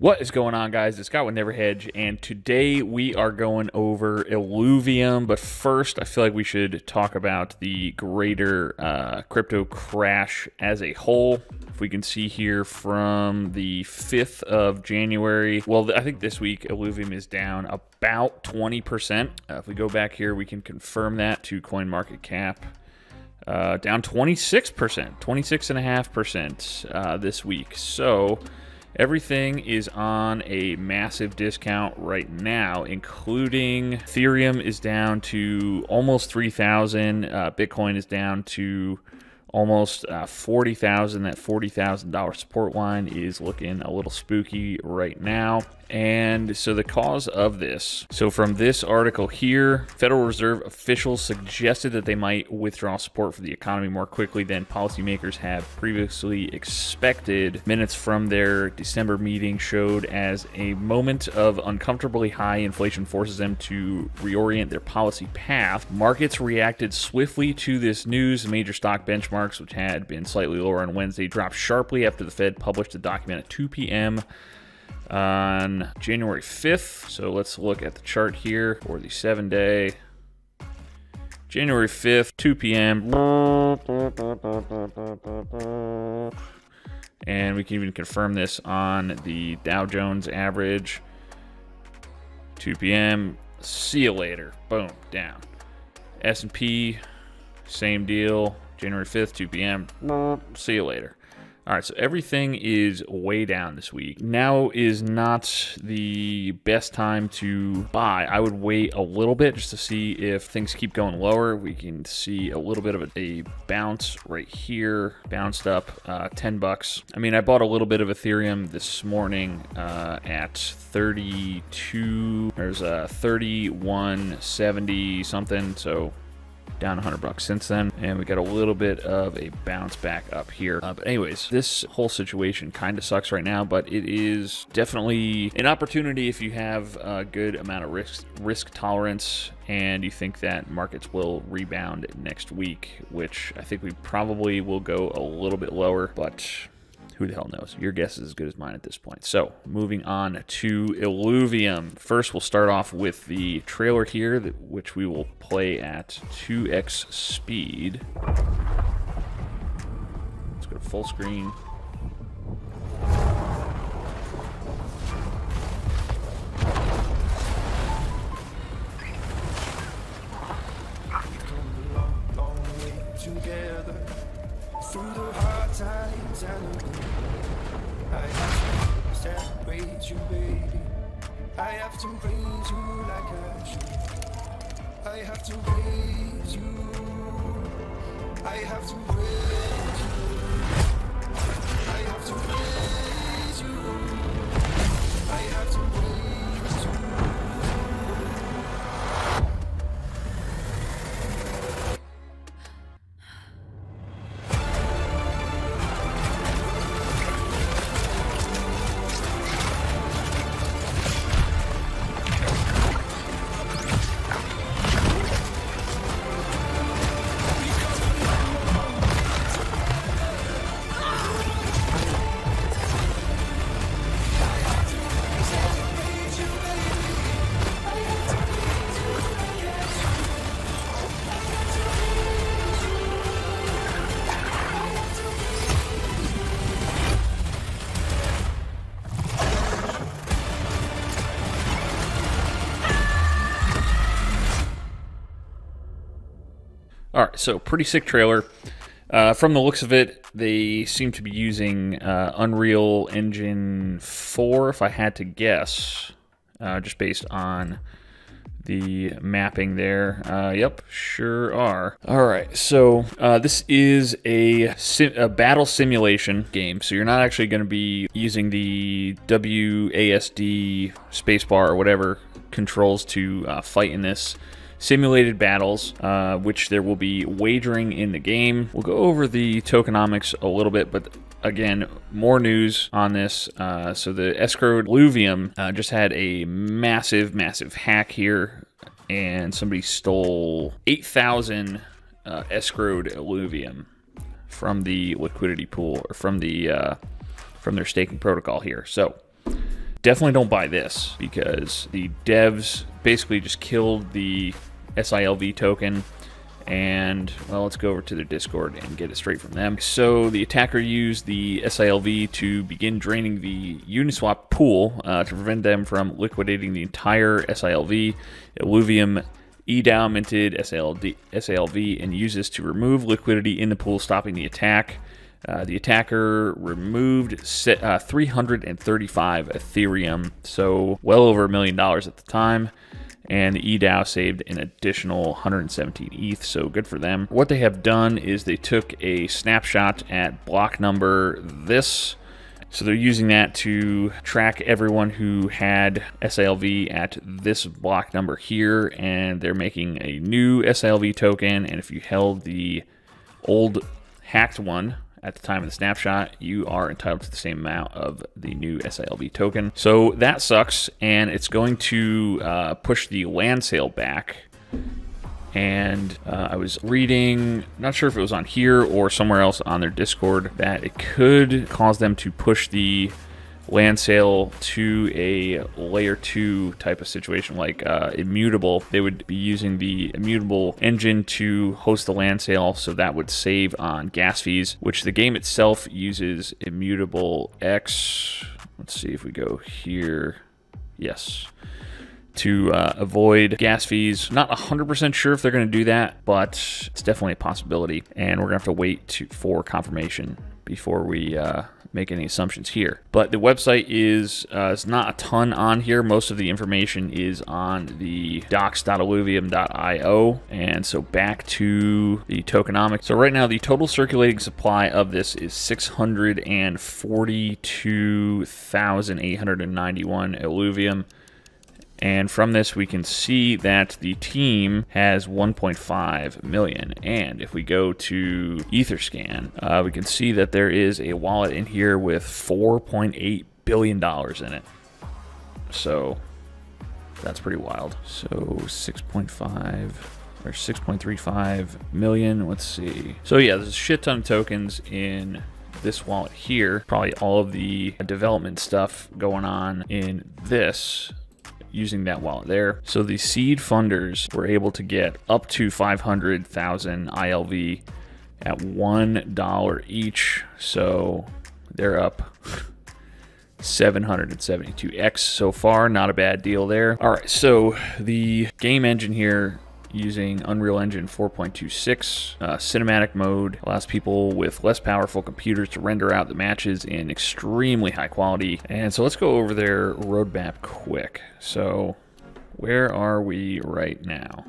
What is going on, guys? It's Scott with Never Hedge, and today we are going over Illuvium. But first, I feel like we should talk about the greater crypto crash as a whole. If we can see here from the 5th of January, well, I think this week Illuvium is down about 20%. If we go back here, we can confirm that to CoinMarketCap. Down 26%, 26.5% this week. So everything is on a massive discount right now, including Ethereum is down to almost 3,000. Bitcoin is down to almost 40,000. That $40,000 support line is looking a little spooky right now. And so the cause of this, so from this article here, Federal Reserve officials suggested that they might withdraw support for the economy more quickly than policymakers have previously expected. Minutes from their December meeting showed as a moment of uncomfortably high inflation forces them to reorient their policy path. Markets reacted swiftly to this news. Major stock benchmarks, which had been slightly lower on Wednesday, dropped sharply after the Fed published the document at 2 p.m. on January 5th. So let's look at the chart here for the 7-day. January 5th, 2 p.m. And we can even confirm this on the Dow Jones average. 2 p.m. See you later. Boom, down. S&P, same deal. January 5th, 2 p.m. See you later. All right, so everything is way down this week. Now is not the best time to buy. I would wait a little bit just to see if things keep going lower. We can see a little bit of a bounce right here. Bounced up 10 bucks. I mean, I bought a little bit of Ethereum this morning at 32. There's a 31.70 something, so down 100 bucks since then, and we got a little bit of a bounce back up here. But anyways, this whole situation kind of sucks right now, but it is definitely an opportunity if you have a good amount of risk tolerance and you think that markets will rebound next week, which I think we probably will go a little bit lower, but who the hell knows? Your guess is as good as mine at this point. So moving on to Illuvium. First, we'll start off with the trailer here, which we will play at 2x speed. Let's go to full screen. Through the hard times and I have to separate you, baby. I have to raise you like I should. I have to raise you. I have to raise you. I have to raise you. I have to raise you. All right, so pretty sick trailer. From the looks of it, they seem to be using Unreal Engine 4, if I had to guess, just based on the mapping there. Yep, sure are. All right, so this is a battle simulation game, so you're not actually going to be using the WASD spacebar or whatever controls to fight in this. Simulated battles, which there will be wagering in the game. We'll go over the tokenomics a little bit, but again, more news on this. So the escrowed Illuvium just had a massive hack here, and somebody stole 8,000 escrowed Illuvium from the liquidity pool, or from their staking protocol here. So definitely don't buy this, because the devs basically just killed the sILV token. And, well, let's go over to their Discord and get it straight from them. So the attacker used the sILV to begin draining the Uniswap pool to prevent them from liquidating the entire sILV. Illuvium eDAO minted sILV and used this to remove liquidity in the pool, stopping the attack. The attacker removed 335 Ethereum, so well over $1 million at the time. And the eDAO saved an additional 117 ETH, so good for them. What they have done is they took a snapshot at block number this. So they're using that to track everyone who had sILV at this block number here, and they're making a new sILV token. And if you held the old hacked one at the time of the snapshot, you are entitled to the same amount of the new sILV token. So that sucks, and it's going to push the land sale back. And I was reading, not sure if it was on here or somewhere else on their Discord, that it could cause them to push the land sale to a layer 2 type of situation, like immutable. They would be using the immutable engine to host the land sale, so that would save on gas fees, which the game itself uses immutable X. Let's see if we go here. Yes. To avoid gas fees. Not 100% sure if they're going to do that, but it's definitely a possibility, and we're going to have to wait for confirmation before we make any assumptions here. But the website is not a ton on here. Most of the information is on the docs.illuvium.io. And so back to the tokenomics. So right now the total circulating supply of this is 642,891 Illuvium. And from this, we can see that the team has 1.5 million. And if we go to Etherscan, we can see that there is a wallet in here with $4.8 billion in it. So that's pretty wild. So 6.5 or 6.35 million. Let's see. So yeah, there's a shit ton of tokens in this wallet here. Probably all of the development stuff going on in this, using that wallet there. So the seed funders were able to get up to 500,000 ILV at $1 each. So they're up 772x so far. Not a bad deal there. All right, so the game engine here, using Unreal Engine 4.26. Cinematic mode allows people with less powerful computers to render out the matches in extremely high quality. And so let's go over their roadmap quick. So where are we right now?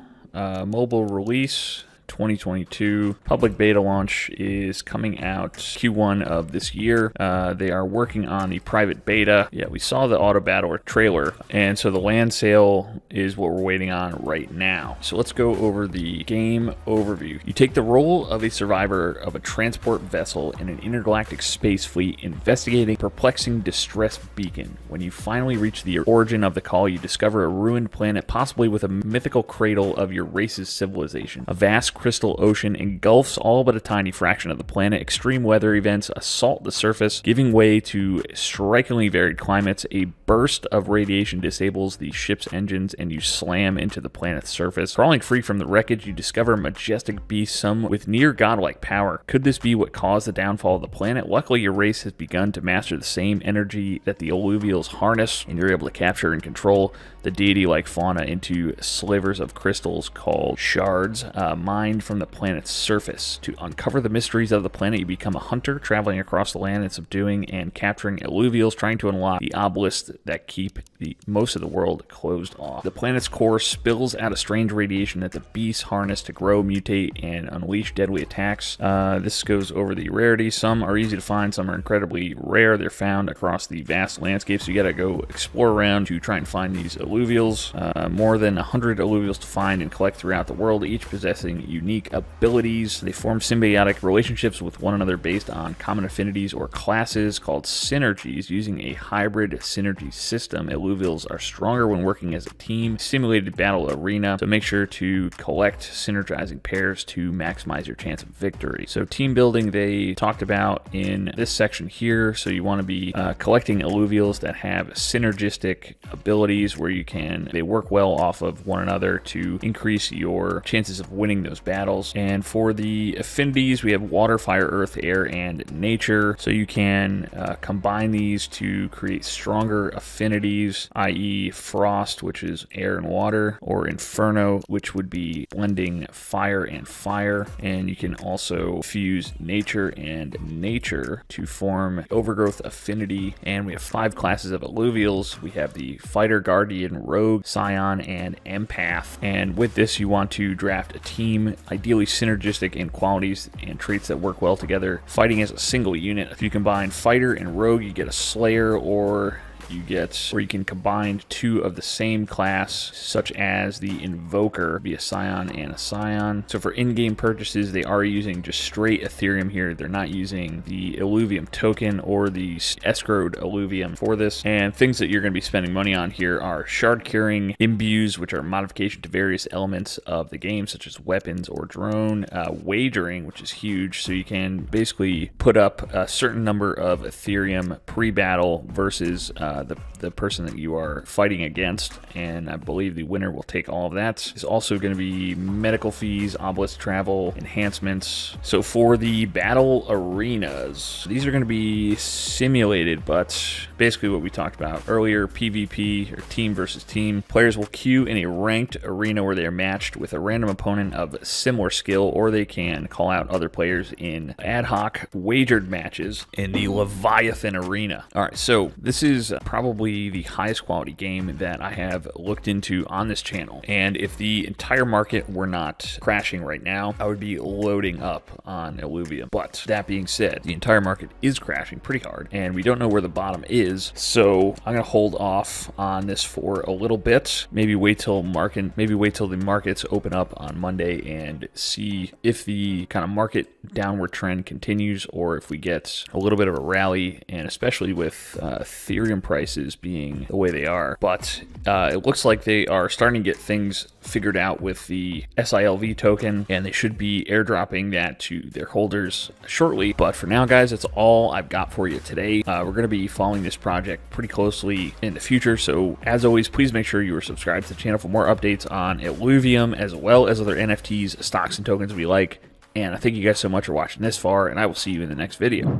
Mobile release 2022. Public beta launch is coming out Q1 of this year. They are working on the private beta. Yeah, we saw the auto battle trailer, and so the land sale is what we're waiting on right now. So let's go over the game overview. You take the role of a survivor of a transport vessel in an intergalactic space fleet investigating a perplexing distress beacon. When you finally reach the origin of the call, you discover a ruined planet, possibly with a mythical cradle of your race's civilization. A vast crystal ocean engulfs all but a tiny fraction of the planet. Extreme weather events assault the surface, giving way to strikingly varied climates. A burst of radiation disables the ship's engines, and you slam into the planet's surface. Crawling free from the wreckage, you discover a majestic beast, some with near godlike power. Could this be what caused the downfall of the planet? Luckily, your race has begun to master the same energy that the alluvials harness, and you're able to capture and control the deity-like fauna into slivers of crystals called shards, mined from the planet's surface. To uncover the mysteries of the planet, you become a hunter, traveling across the land and subduing and capturing alluvials, trying to unlock the obelisks that keep most of the world closed off. The planet's core spills out a strange radiation that the beasts harness to grow, mutate, and unleash deadly attacks. This goes over the rarity. Some are easy to find, some are incredibly rare. They're found across the vast landscape, so you gotta go explore around to try and find these alluvials. Illuvials. More than 100 Illuvials to find and collect throughout the world, each possessing unique abilities. They form symbiotic relationships with one another based on common affinities or classes called synergies. Using a hybrid synergy system, Illuvials are stronger when working as a team. Simulated battle arena, so make sure to collect synergizing pairs to maximize your chance of victory. So team building they talked about in this section here. So you want to be collecting Illuvials that have synergistic abilities where they work well off of one another to increase your chances of winning those battles. And for the affinities, we have water, fire, earth, air, and nature. So you can combine these to create stronger affinities, i.e. frost, which is air and water, or inferno, which would be blending fire and fire. And you can also fuse nature and nature to form overgrowth affinity. And we have 5 classes of Illuvials. We have the fighter, guardian, rogue, scion, and empath. And with this, you want to draft a team, ideally synergistic in qualities and traits that work well together, fighting as a single unit. If you combine fighter and rogue, you get a slayer, or you can combine 2 of the same class, such as the Invoker, be a Scion and a Scion. So for in-game purchases, they are using just straight Ethereum here. They're not using the Illuvium token or the escrowed Illuvium for this. And things that you're going to be spending money on here are shard curing, imbues, which are modification to various elements of the game, such as weapons or drone, wagering, which is huge. So you can basically put up a certain number of Ethereum pre-battle versus the person that you are fighting against, and I believe the winner will take all of that. There's also going to be medical fees, obelisk travel, enhancements. So for the battle arenas, these are going to be simulated, but basically what we talked about earlier, PvP, or team versus team. Players will queue in a ranked arena where they are matched with a random opponent of similar skill, or they can call out other players in ad hoc wagered matches in the Leviathan arena. All right, so this is probably the highest quality game that I have looked into on this channel. And if the entire market were not crashing right now, I would be loading up on Illuvium. But that being said, the entire market is crashing pretty hard, and we don't know where the bottom is. So I'm gonna hold off on this for a little bit. Maybe wait till the markets open up on Monday and see if the kind of market downward trend continues, or if we get a little bit of a rally, and especially with Ethereum prices being the way they are. But it looks like they are starting to get things figured out with the sILV token, and they should be airdropping that to their holders shortly. But for now, guys, that's all I've got for you today. We're going to be following this project pretty closely in the future, so as always, please make sure you are subscribed to the channel for more updates on Illuvium, as well as other NFTs, stocks, and tokens we like. And I thank you guys so much for watching this far, and I will see you in the next video.